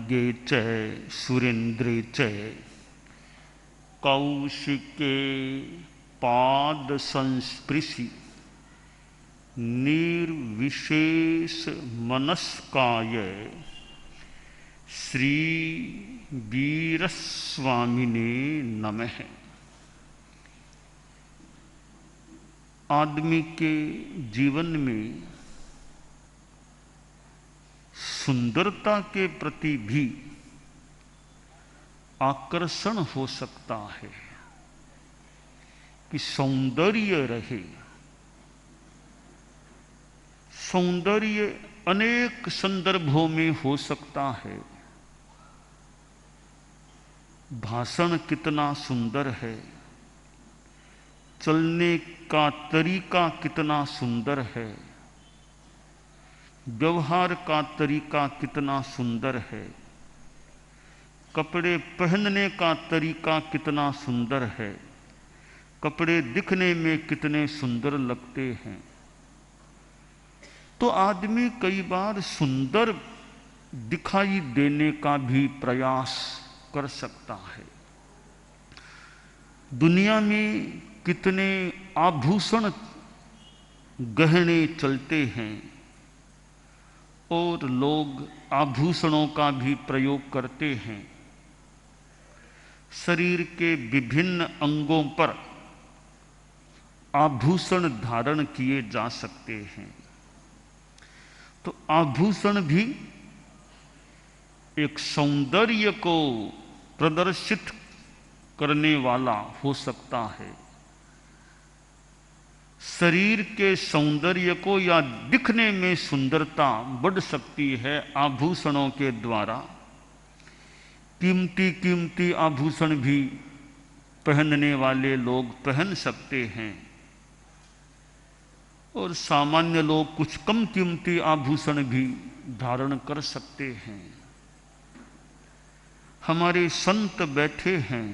खड्गे च सुरेन्द्रे च कौशिके पाद संस्पृशि निर्विशेष मनस्काय श्री वीरस्वामिने नमः। आदमी के जीवन में सुंदरता के प्रति भी आकर्षण हो सकता है कि सौंदर्य रहे। सौंदर्य अनेक संदर्भों में हो सकता है। भाषण कितना सुंदर है, चलने का तरीका कितना सुंदर है, व्यवहार का तरीका कितना सुंदर है, कपड़े पहनने का तरीका कितना सुंदर है, कपड़े दिखने में कितने सुंदर लगते हैं। तो आदमी कई बार सुंदर दिखाई देने का भी प्रयास कर सकता है। दुनिया में कितने आभूषण गहने चलते हैं और लोग आभूषणों का भी प्रयोग करते हैं। शरीर के विभिन्न अंगों पर आभूषण धारण किए जा सकते हैं। तो आभूषण भी एक सौंदर्य को प्रदर्शित करने वाला हो सकता है। शरीर के सौंदर्य को या दिखने में सुंदरता बढ़ सकती है आभूषणों के द्वारा। कीमती कीमती आभूषण भी पहनने वाले लोग पहन सकते हैं और सामान्य लोग कुछ कम कीमती आभूषण भी धारण कर सकते हैं। हमारे संत बैठे हैं,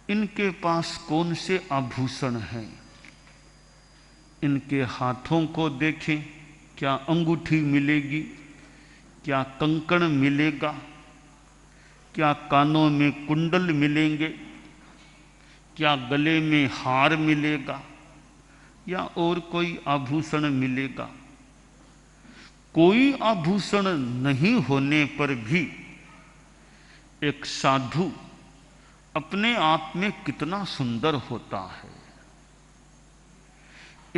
इनके पास कौन से आभूषण हैं? इनके हाथों को देखें, क्या अंगूठी मिलेगी, क्या कंकण मिलेगा, क्या कानों में कुंडल मिलेंगे, क्या गले में हार मिलेगा या और कोई आभूषण मिलेगा? कोई आभूषण नहीं होने पर भी एक साधु अपने आप में कितना सुंदर होता है।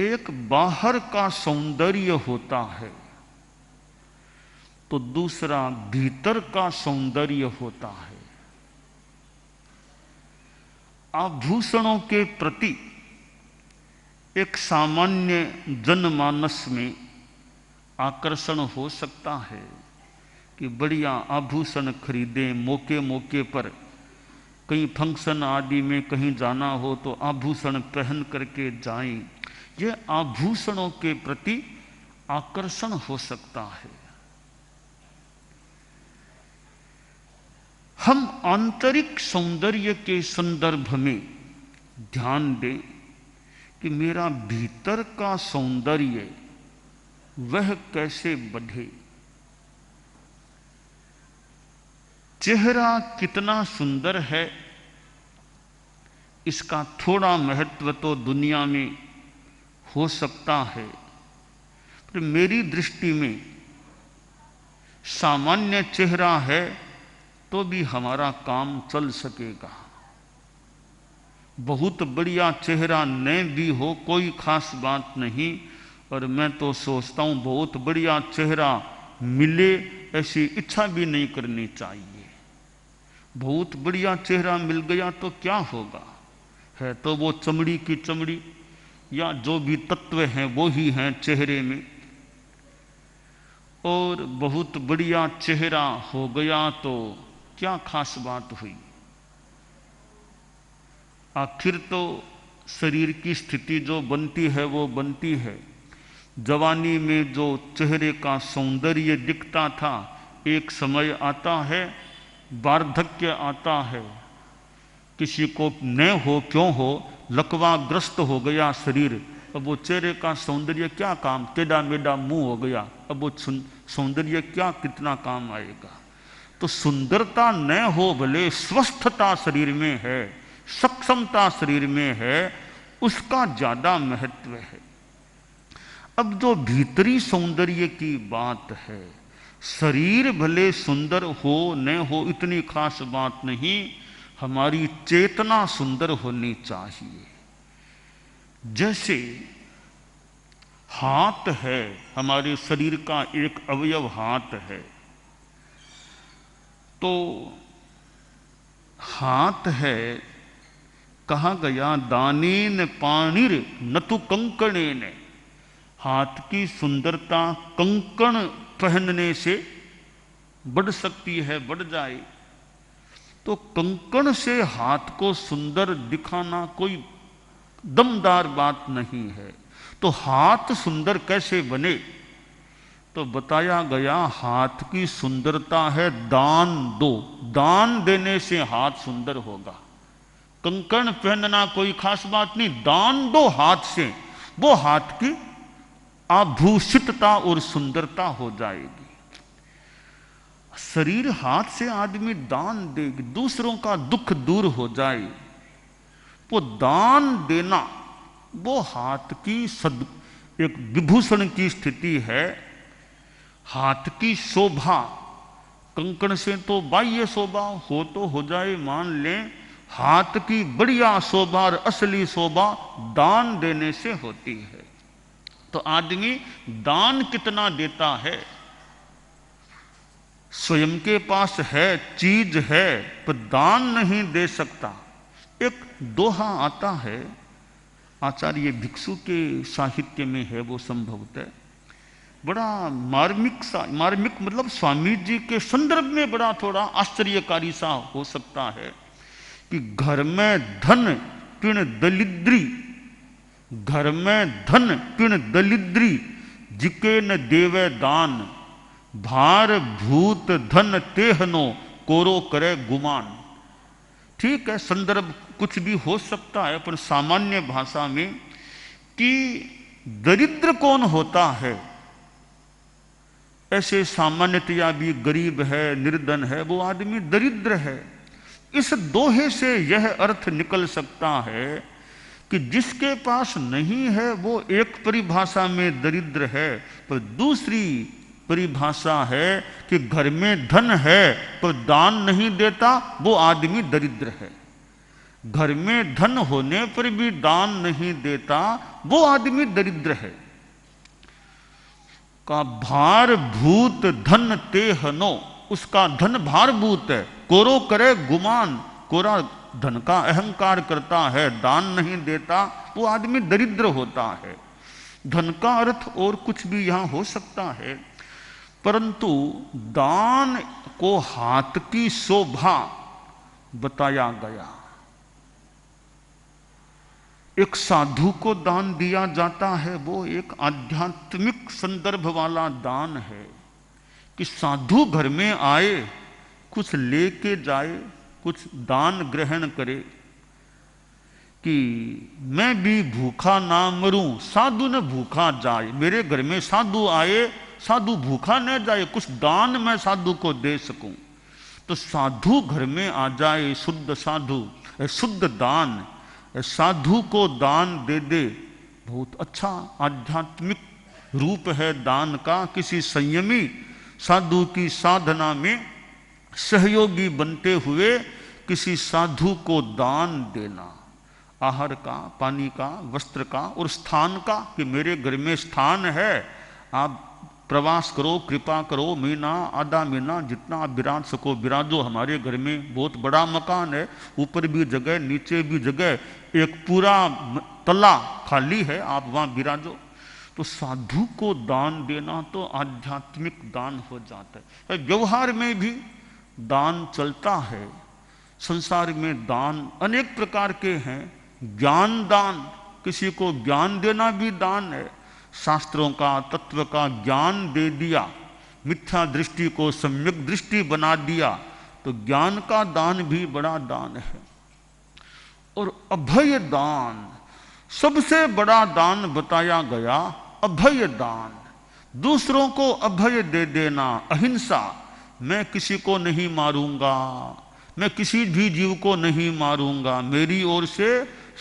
एक बाहर का सौंदर्य होता है तो दूसरा भीतर का सौंदर्य होता है। आभूषणों के प्रति एक सामान्य जनमानस में आकर्षण हो सकता है कि बढ़िया आभूषण खरीदें, मौके मौके पर कहीं फंक्शन आदि में कहीं जाना हो तो आभूषण पहन करके जाएं। यह आभूषणों के प्रति आकर्षण हो सकता है। हम आंतरिक सौंदर्य के संदर्भ में ध्यान दें कि मेरा भीतर का सौंदर्य वह कैसे बढ़े। चेहरा कितना सुंदर है इसका थोड़ा महत्व तो दुनिया में हो सकता है, पर मेरी दृष्टि में सामान्य चेहरा है तो भी हमारा काम चल सकेगा। बहुत बढ़िया चेहरा न भी हो कोई खास बात नहीं, और मैं तो सोचता हूँ बहुत बढ़िया चेहरा मिले ऐसी इच्छा भी नहीं करनी चाहिए। बहुत बढ़िया चेहरा मिल गया तो क्या होगा, है तो वो चमड़ी की चमड़ी या जो भी तत्व हैं वो ही हैं चेहरे में। और बहुत बढ़िया चेहरा हो गया तो क्या खास बात हुई। आखिर तो शरीर की स्थिति जो बनती है वो बनती है। जवानी में जो चेहरे का सौंदर्य दिखता था, एक समय आता है वार्धक्य आता है, किसी को न हो क्यों हो लकवाग्रस्त हो गया शरीर, अब वो चेहरे का सौंदर्य क्या काम, टेढ़ा मेढ़ा मुंह हो गया, अब वो सौंदर्य क्या कितना काम आएगा। तो सुंदरता न हो भले, स्वस्थता शरीर में है, सक्षमता शरीर में है, उसका ज्यादा महत्व है। अब जो भीतरी सौंदर्य की बात है, शरीर भले सुंदर हो न हो इतनी खास बात नहीं, हमारी चेतना सुंदर होनी चाहिए। जैसे हाथ है, हमारे शरीर का एक अवयव हाथ है, तो हाथ है, कहा गया दानेन पाणिर नतु कंकणेन, हाथ की सुंदरता कंकण पहनने से बढ़ सकती है, बढ़ जाए। तो कंकण से हाथ को सुंदर दिखाना कोई दमदार बात नहीं है। तो हाथ सुंदर कैसे बने, तो बताया गया हाथ की सुंदरता है दान दो, दान देने से हाथ सुंदर होगा। कंकण पहनना कोई खास बात नहीं, दान दो हाथ से, वो हाथ की आभूषितता और सुंदरता हो जाएगी। शरीर हाथ से आदमी दान देगी, दूसरों का दुख दूर हो जाए, वो दान देना वो हाथ की एक विभूषण की स्थिति है। हाथ की शोभा, कंकण से तो बाह्य शोभा हो तो हो जाए, मान लें हाथ की बढ़िया शोभा और असली शोभा दान देने से होती है। तो आदमी दान कितना देता है, स्वयं के पास है, चीज है, पर दान नहीं दे सकता। एक दोहा आता है, आचार्य भिक्षु के साहित्य में है वो संभवतः, बड़ा मार्मिक मतलब स्वामी जी के संदर्भ में बड़ा थोड़ा आश्चर्यकारी सा हो सकता है कि घर में धन पिण दलिद्री, घर में धन पिण दलिद्री, जिके न देवे दान, भार भूत धन तेहनो, कोरो करे गुमान। ठीक है, संदर्भ कुछ भी हो सकता है, पर सामान्य भाषा में कि दरिद्र कौन होता है, ऐसे सामान्यतया भी गरीब है, निर्धन है, वो आदमी दरिद्र है। इस दोहे से यह अर्थ निकल सकता है कि जिसके पास नहीं है वो एक परिभाषा में दरिद्र है, पर दूसरी परिभाषा है कि घर में धन है पर दान नहीं देता, वो आदमी दरिद्र है। घर में धन होने पर भी दान नहीं देता, वो आदमी दरिद्र है। का भार भूत धन तेहनो, उसका धन भारभूत है, कोरो करे गुमान, कोरा धन का अहंकार करता है, दान नहीं देता, वो आदमी दरिद्र होता है। धन का अर्थ और कुछ भी यहां हो सकता है, परंतु दान को हाथ की शोभा बताया गया। एक साधु को दान दिया जाता है, वो एक आध्यात्मिक संदर्भ वाला दान है कि साधु घर में आए, कुछ लेके जाए, कुछ दान ग्रहण करे, कि मैं भी भूखा ना मरूं, साधु न भूखा जाए। मेरे घर में साधु आए, साधु भूखा न जाए, कुछ दान मैं साधु को दे सकूं। तो साधु घर में आ जाए, शुद्ध साधु, शुद्ध दान, साधु को दान दे दे, बहुत अच्छा आध्यात्मिक रूप है दान का। किसी संयमी साधु की साधना में सहयोगी बनते हुए किसी साधु को दान देना, आहार का, पानी का, वस्त्र का और स्थान का, कि मेरे घर में स्थान है, आप प्रवास करो, कृपा करो, महीना आधा महीना जितना आप विराज सको विराजो। हमारे घर में बहुत बड़ा मकान है, ऊपर भी जगह, नीचे भी जगह, एक पूरा तला खाली है, आप वहां विराजो। तो साधु को दान देना तो आध्यात्मिक दान हो जाता है। व्यवहार में भी दान चलता है, संसार में दान अनेक प्रकार के हैं। ज्ञान दान, किसी को ज्ञान देना भी दान है, शास्त्रों का, तत्व का ज्ञान दे दिया, मिथ्या दृष्टि को सम्यक दृष्टि बना दिया, तो ज्ञान का दान भी बड़ा दान है। और अभय दान, सबसे बड़ा दान बताया गया अभय दान, दूसरों को अभय दे देना, अहिंसा। मैं किसी को नहीं मारूंगा, मैं किसी भी जीव को नहीं मारूंगा, मेरी ओर से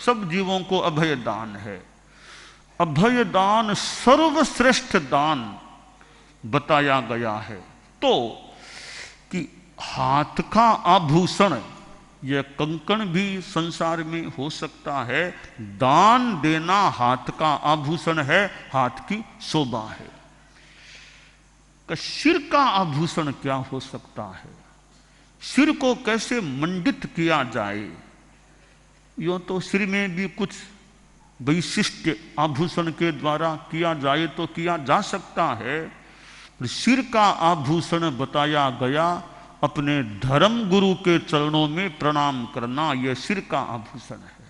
सब जीवों को अभय दान है। अभय दान सर्वश्रेष्ठ दान बताया गया है। तो कि हाथ का आभूषण, यह कंकण भी संसार में हो सकता है, दान देना हाथ का आभूषण है, हाथ की शोभा है। सिर का आभूषण क्या हो सकता है? सिर को कैसे मंडित किया जाए? यूं तो सिर में भी कुछ वैशिष्ट आभूषण के द्वारा किया जाए तो किया जा सकता है। सिर का आभूषण बताया गया अपने धर्म गुरु के चरणों में प्रणाम करना, यह सिर का आभूषण है।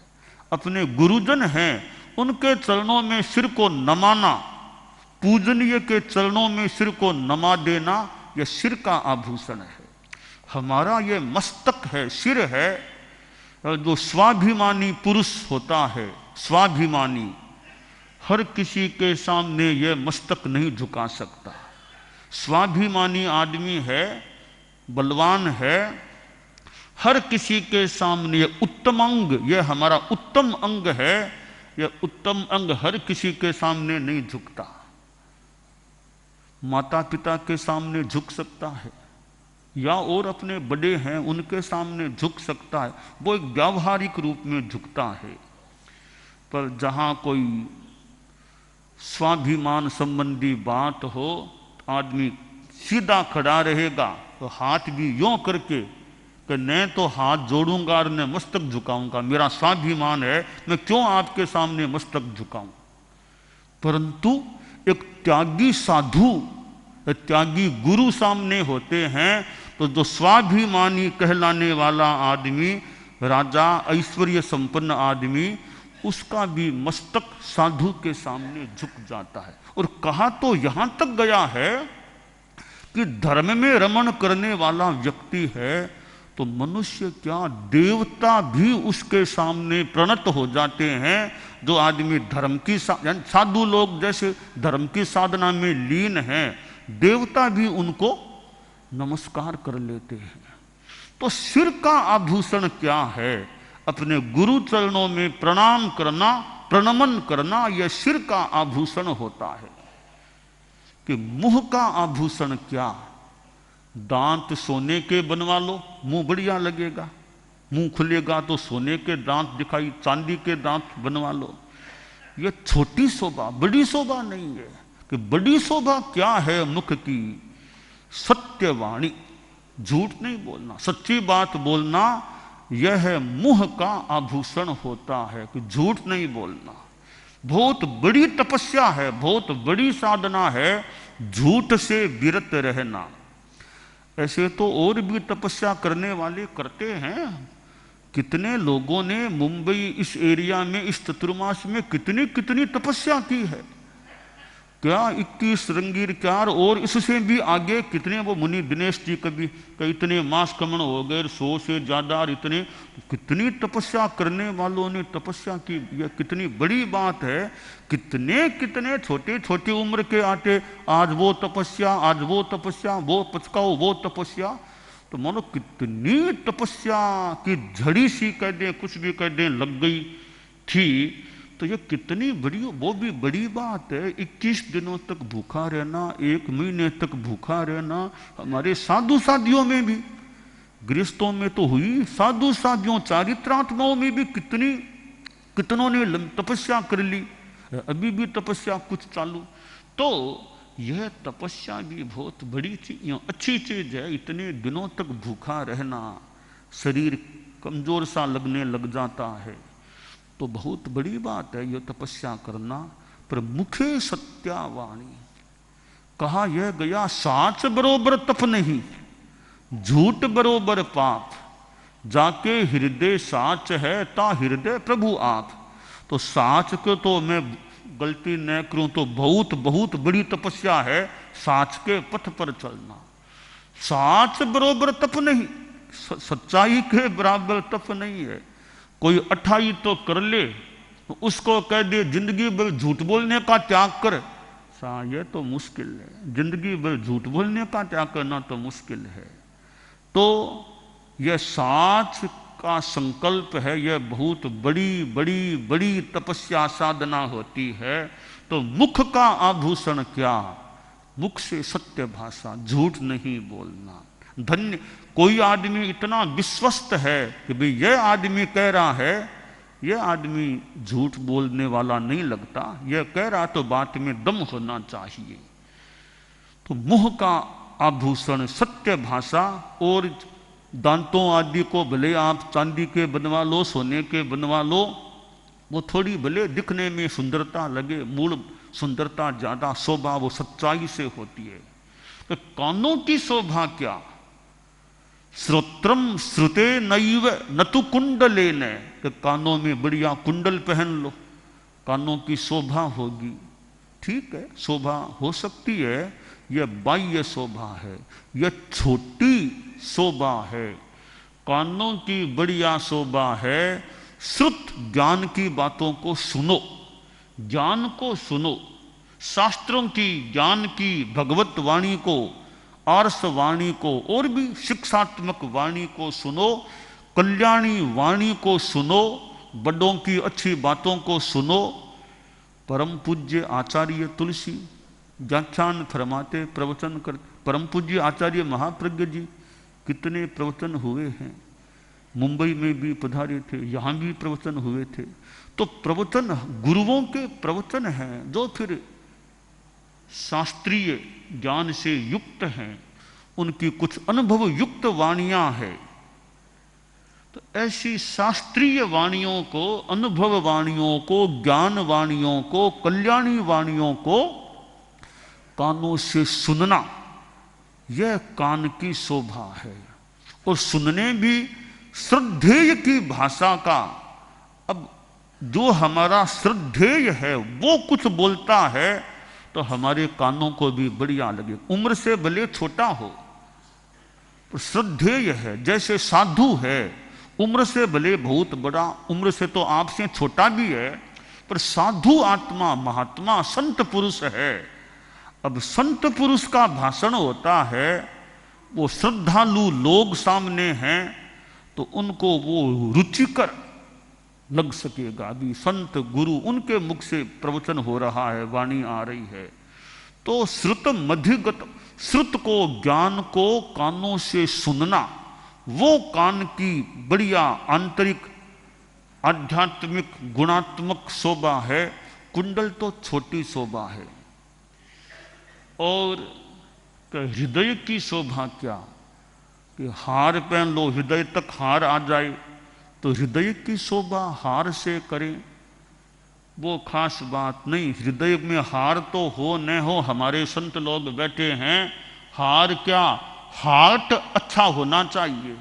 अपने गुरुजन हैं उनके चरणों में सिर को नमाना, पूजनीय के चरणों में सिर को नमा देना, यह सिर का आभूषण है। हमारा यह मस्तक है, सिर है। जो स्वाभिमानी पुरुष होता है, स्वाभिमानी, हर किसी के सामने यह मस्तक नहीं झुका सकता। स्वाभिमानी आदमी है, बलवान है, हर किसी के सामने यह उत्तम अंग, यह हमारा उत्तम अंग है, यह उत्तम अंग हर किसी के सामने नहीं झुकता। माता पिता के सामने झुक सकता है, या और अपने बड़े हैं उनके सामने झुक सकता है, वो एक व्यावहारिक रूप में झुकता है। पर जहाँ कोई स्वाभिमान संबंधी बात हो, आदमी सीधा खड़ा रहेगा, तो हाथ भी यों करके कि मैं तो हाथ जोड़ूंगा और मैं मस्तक झुकाऊंगा, मेरा स्वाभिमान है, मैं क्यों आपके सामने मस्तक झुकाऊं। परंतु एक त्यागी साधु, त्यागी गुरु सामने होते हैं तो जो स्वाभिमानी कहलाने वाला आदमी, राजा, ऐश्वर्य संपन्न आदमी, उसका भी मस्तक साधु के सामने झुक जाता है। और कहा तो यहां तक गया है कि धर्म में रमण करने वाला व्यक्ति है तो मनुष्य क्या देवता भी उसके सामने प्रणत हो जाते हैं। जो आदमी धर्म की साधु लोग जैसे धर्म की साधना में लीन हैं, देवता भी उनको नमस्कार कर लेते हैं। तो सिर का आभूषण क्या है? अपने गुरु चरणों में प्रणाम करना, प्रणमन करना, यह सिर का आभूषण होता है। कि मुंह का आभूषण क्या? दांत सोने के बनवा लो, मुंह बढ़िया लगेगा। मुंह खुलेगा तो सोने के दांत दिखाई, चांदी के दांत बनवा लो। यह छोटी शोभा, बड़ी शोभा नहीं है। कि बड़ी शोभा क्या है मुख की? सत्यवाणी, झूठ नहीं बोलना, सच्ची बात बोलना, यह मुंह का आभूषण होता है। कि झूठ नहीं बोलना बहुत बड़ी तपस्या है, बहुत बड़ी साधना है, झूठ से विरत रहना। ऐसे तो और भी तपस्या करने वाले करते हैं। कितने लोगों ने मुंबई इस एरिया में इस चतुर्मास में कितनी कितनी तपस्या की है। क्या 21 रंगीर 4 और इससे भी आगे कितने, वो मुनि दिनेश जी कभी इतने मास कमण हो गए, 100 से ज्यादा, इतने कितनी तपस्या करने वालों ने तपस्या की। यह कितनी बड़ी बात है। कितने कितने छोटे छोटे उम्र के आते, आज वो तपस्या, आज वो तपस्या, वो पचकाओ वो तपस्या। तो मानो कितनी तपस्या की झड़ी सी कह दें, कुछ भी कह दें, लग गई थी। तो ये कितनी बड़ी, वो भी बड़ी बात है। 21 दिनों तक भूखा रहना, 1 महीने तक भूखा रहना। हमारे साधु साधियों में भी, गृहस्थों में तो हुई, साधु साधियों चारित्रात्माओं में भी कितनों ने तपस्या कर ली। अभी भी तपस्या कुछ चालू। तो यह तपस्या भी बहुत बड़ी चीज, अच्छी चीज है। इतने दिनों तक भूखा रहना, शरीर कमजोर सा लगने लग जाता है, तो बहुत बड़ी बात है यह तपस्या करना। पर मुखे सत्यावाणी, कहा यह गया साच बरोबर तप नहीं, झूठ बरोबर पाप, जाके हृदय साच है ता हृदय प्रभु आप। तो साच को तो मैं गलती न करूं तो बहुत बहुत बड़ी तपस्या है साच के पथ पर चलना। साच बरोबर तप नहीं, सच्चाई के बराबर तप नहीं है। कोई 28 तो कर ले, उसको कह दे जिंदगी भर झूठ बोलने का त्याग कर, ये तो मुश्किल है। जिंदगी भर झूठ बोलने का त्याग करना तो मुश्किल है। तो यह साच का संकल्प है, यह बहुत बड़ी बड़ी बड़ी तपस्या साधना होती है। तो मुख का आभूषण क्या? मुख से सत्य भाषा, झूठ नहीं बोलना। धन्य कोई आदमी इतना विश्वस्त है कि भाई यह आदमी कह रहा है, यह आदमी झूठ बोलने वाला नहीं लगता, यह कह रहा तो बात में दम होना चाहिए। तो मुंह का आभूषण सत्य भाषा, और दांतों आदि को भले आप चांदी के बनवा लो, सोने के बनवा लो, वो थोड़ी भले दिखने में सुंदरता लगे, मूल सुंदरता ज्यादा, शोभा वो सच्चाई से होती है। तो कानों की शोभा क्या? श्रोत्रम श्रुते नैव नतु कुंडलेन, कि कानों में बढ़िया कुंडल पहन लो, कानों की शोभा होगी। ठीक है, शोभा हो सकती है, यह बाह्य शोभा है, यह छोटी शोभा है। कानों की बढ़िया शोभा है श्रुत, ज्ञान की बातों को सुनो, ज्ञान को सुनो, शास्त्रों की, ज्ञान की, भगवत वाणी को, आर्ष वाणी को, और भी शिक्षात्मक वाणी को सुनो, कल्याणी वाणी को सुनो, बड़ों की अच्छी बातों को सुनो। परम पूज्य आचार्य तुलसी व्याख्यान फरमाते, प्रवचन करते। परम पूज्य आचार्य महाप्रज्ञ जी कितने प्रवचन हुए हैं, मुंबई में भी पधारे थे, यहाँ भी प्रवचन हुए थे। तो प्रवचन गुरुओं के प्रवचन हैं जो फिर शास्त्रीय ज्ञान से युक्त हैं, उनकी कुछ अनुभव युक्त वाणियां हैं। तो ऐसी शास्त्रीय वाणियों को, अनुभव वाणियों को, ज्ञान वाणियों को, कल्याणी वाणियों को कानों से सुनना, यह कान की शोभा है। और सुनने भी श्रद्धेय की भाषा का। अब जो हमारा श्रद्धेय है वो कुछ बोलता है तो हमारे कानों को भी बढ़िया लगे, उम्र से भले छोटा हो पर श्रद्धेय है। जैसे साधु है, उम्र से भले बहुत बड़ा, उम्र से तो आपसे छोटा भी है, पर साधु आत्मा, महात्मा, संत पुरुष है। अब संत पुरुष का भाषण होता है, वो श्रद्धालु लोग सामने हैं तो उनको वो रुचिकर लग सकेगा। अभी संत गुरु उनके मुख से प्रवचन हो रहा है, वाणी आ रही है। तो श्रुत मधिगत, श्रुत को, ज्ञान को कानों से सुनना, वो कान की बढ़िया आंतरिक आध्यात्मिक गुणात्मक शोभा है। कुंडल तो छोटी शोभा है। और हृदय की शोभा क्या? कि हार पहन लो, हृदय तक हार आ जाए, तो हृदय की शोभा हार से करें, वो खास बात नहीं। हृदय में हार तो हो न हो, हमारे संत लोग बैठे हैं, हार क्या, हार्ट अच्छा होना चाहिए,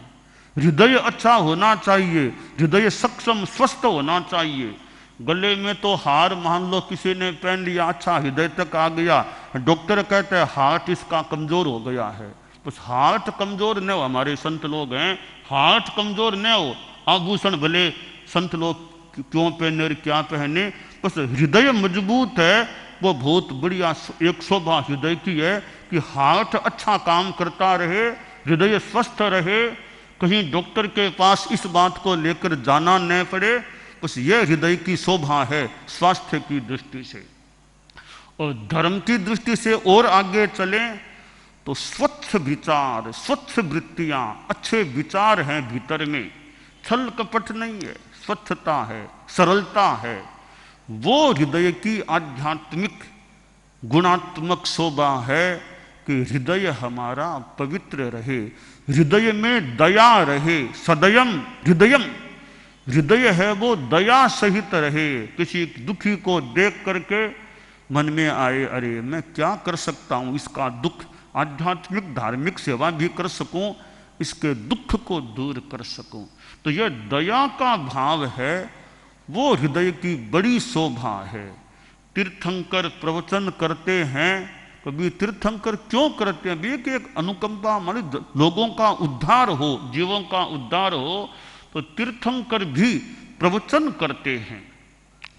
हृदय अच्छा होना चाहिए, हृदय सक्षम स्वस्थ होना चाहिए। गले में तो हार मान लो किसी ने पहन लिया, अच्छा हृदय तक आ गया, डॉक्टर कहते हैं हार्ट इसका कमजोर हो गया है। बस हार्ट कमजोर न हो, हमारे संत लोग हैं, हार्ट कमजोर न हो, आभूषण भले संत लोग क्यों पहने और क्या पहने, बस हृदय मजबूत है, वो बहुत बढ़िया एक शोभा हृदय की है कि हार्ट अच्छा काम करता रहे, हृदय स्वस्थ रहे, कहीं डॉक्टर के पास इस बात को लेकर जाना न पड़े। बस ये हृदय की शोभा है स्वास्थ्य की दृष्टि से। और धर्म की दृष्टि से और आगे चलें तो स्वच्छ विचार, स्वच्छ वृत्तियां, अच्छे विचार हैं भीतर में, छल कपट नहीं है, स्वच्छता है, सरलता है, वो हृदय की आध्यात्मिक गुणात्मक शोभा है कि हृदय हमारा पवित्र रहे, हृदय में दया रहे। सदयम हृदयम, हृदय है वो दया सहित रहे। किसी दुखी को देख करके मन में आए, अरे मैं क्या कर सकता हूं इसका दुख, आध्यात्मिक धार्मिक सेवा भी कर सकूं, इसके दुख को दूर कर सकूं। तो यह दया का भाव है, वो हृदय की बड़ी शोभा है। तीर्थंकर प्रवचन करते हैं, कभी तीर्थंकर क्यों करते हैं? भी कि एक अनुकंपा, मान लोगों का उद्धार हो, जीवों का उद्धार हो, तो तीर्थंकर भी प्रवचन करते हैं।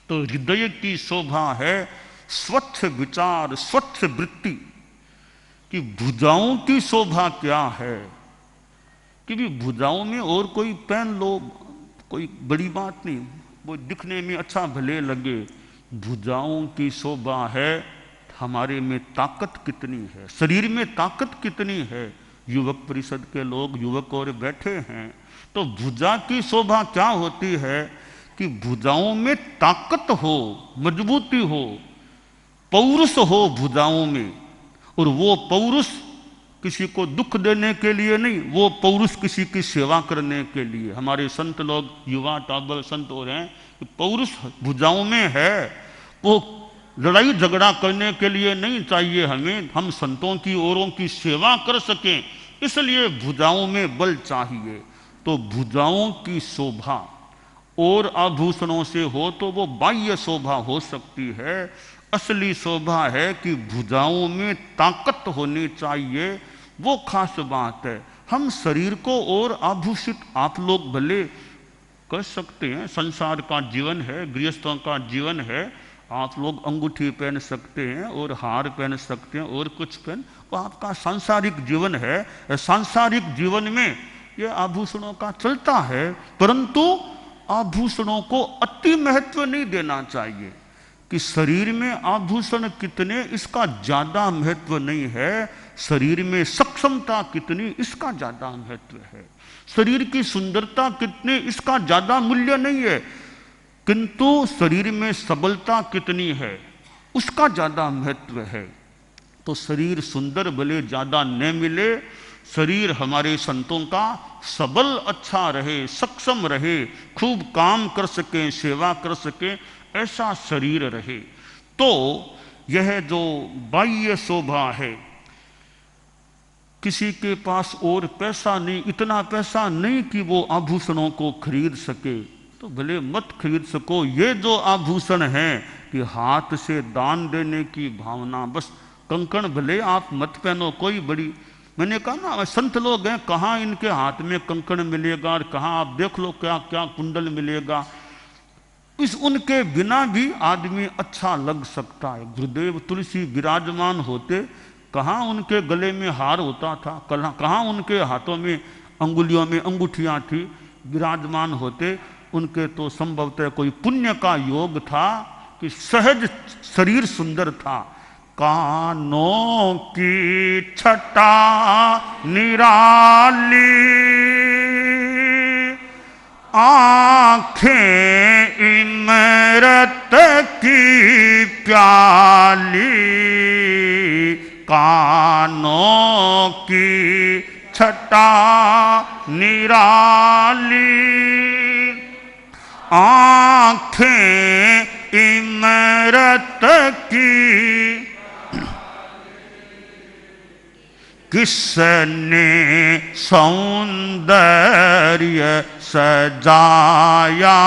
तो हृदय की शोभा है स्वच्छ विचार, स्वच्छ वृत्ति। कि भुजाओं की शोभा क्या है, कि भी भुजाओं में और कोई पहन लो, कोई बड़ी बात नहीं, वो दिखने में अच्छा भले लगे। भुजाओं की शोभा है हमारे में ताकत कितनी है, शरीर में ताकत कितनी है। युवक परिषद के लोग, युवक और बैठे हैं, तो भुजा की शोभा क्या होती है कि भुजाओं में ताकत हो, मजबूती हो, पौरुष हो भुजाओं में। और वो पौरुष किसी को दुख देने के लिए नहीं, वो पौरुष किसी की सेवा करने के लिए। हमारे संत लोग, युवा टाबर संत हो रहे हैं, पौरुष भुजाओं में है। वो लड़ाई झगड़ा करने के लिए नहीं चाहिए हमें, हम संतों की औरों की सेवा कर सकें, इसलिए भुजाओं में बल चाहिए। तो भुजाओं की शोभा और आभूषणों से हो तो वो बाह्य शोभा हो सकती है। असली शोभा है कि भुजाओं में ताकत होनी चाहिए, वो खास बात है। हम शरीर को और आभूषित आप लोग भले कर सकते हैं, संसार का जीवन है, गृहस्थों का जीवन है, आप लोग अंगूठी पहन सकते हैं और हार पहन सकते हैं और कुछ पहन, वो आपका सांसारिक जीवन है। सांसारिक जीवन में ये आभूषणों का चलता है, परंतु आभूषणों को अति महत्व नहीं देना चाहिए। कि शरीर में आभूषण कितने इसका ज्यादा महत्व नहीं है, शरीर में सक्षमता कितनी इसका ज्यादा महत्व है। शरीर की सुंदरता कितनी इसका ज्यादा मूल्य नहीं है, किंतु शरीर में सबलता कितनी है उसका ज्यादा महत्व है। तो शरीर सुंदर भले ज्यादा न मिले, शरीर हमारे संतों का सबल अच्छा रहे, सक्षम रहे, खूब काम कर सके, सेवा कर सके, ऐसा शरीर रहे। तो यह जो बाह्य शोभा है, किसी के पास और पैसा नहीं, इतना पैसा नहीं कि वो आभूषणों को खरीद सके, तो भले मत खरीद सको। ये जो आभूषण है कि हाथ से दान देने की भावना, बस कंकण भले आप मत पहनो, कोई बड़ी, मैंने कहा ना संत लोग हैं, कहाँ इनके हाथ में कंकण मिलेगा और कहाँ आप देख लो क्या क्या कुंडल मिलेगा, इस उनके बिना भी आदमी अच्छा लग सकता है। गुरुदेव तुलसी विराजमान होते, कहाँ उनके गले में हार होता था, कहाँ उनके हाथों में अंगुलियों में अंगूठियाँ थी, विराजमान होते, उनके तो संभवतः कोई पुण्य का योग था कि सहज शरीर सुंदर था। कानों की छटा निराली, आंखें इमरत की प्याली, कानों की छटा निराली, आंखें इमरत की, किसने सौंदर्य सजाया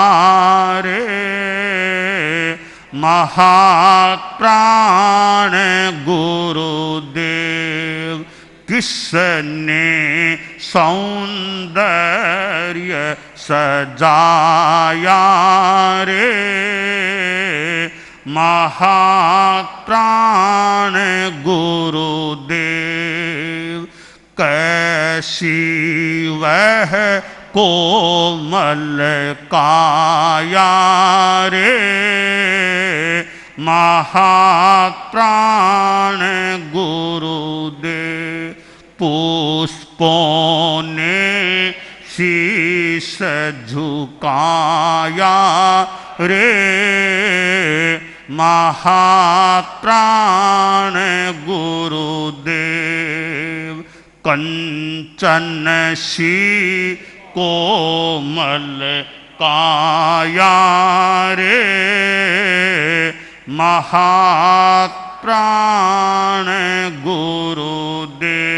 रे, महाप्राण गुरुदेव, किसने सौंदर्य सजाया रे, महाप्राण गुरुदेव। कैसी वह कोमल काया रे, महाप्राण गुरुदेव। पुष्पों ने शीश झुकाया रे, महाप्राण गुरुदेव। कंचन सी कोमल काया रे, महाप्राण गुरुदेव।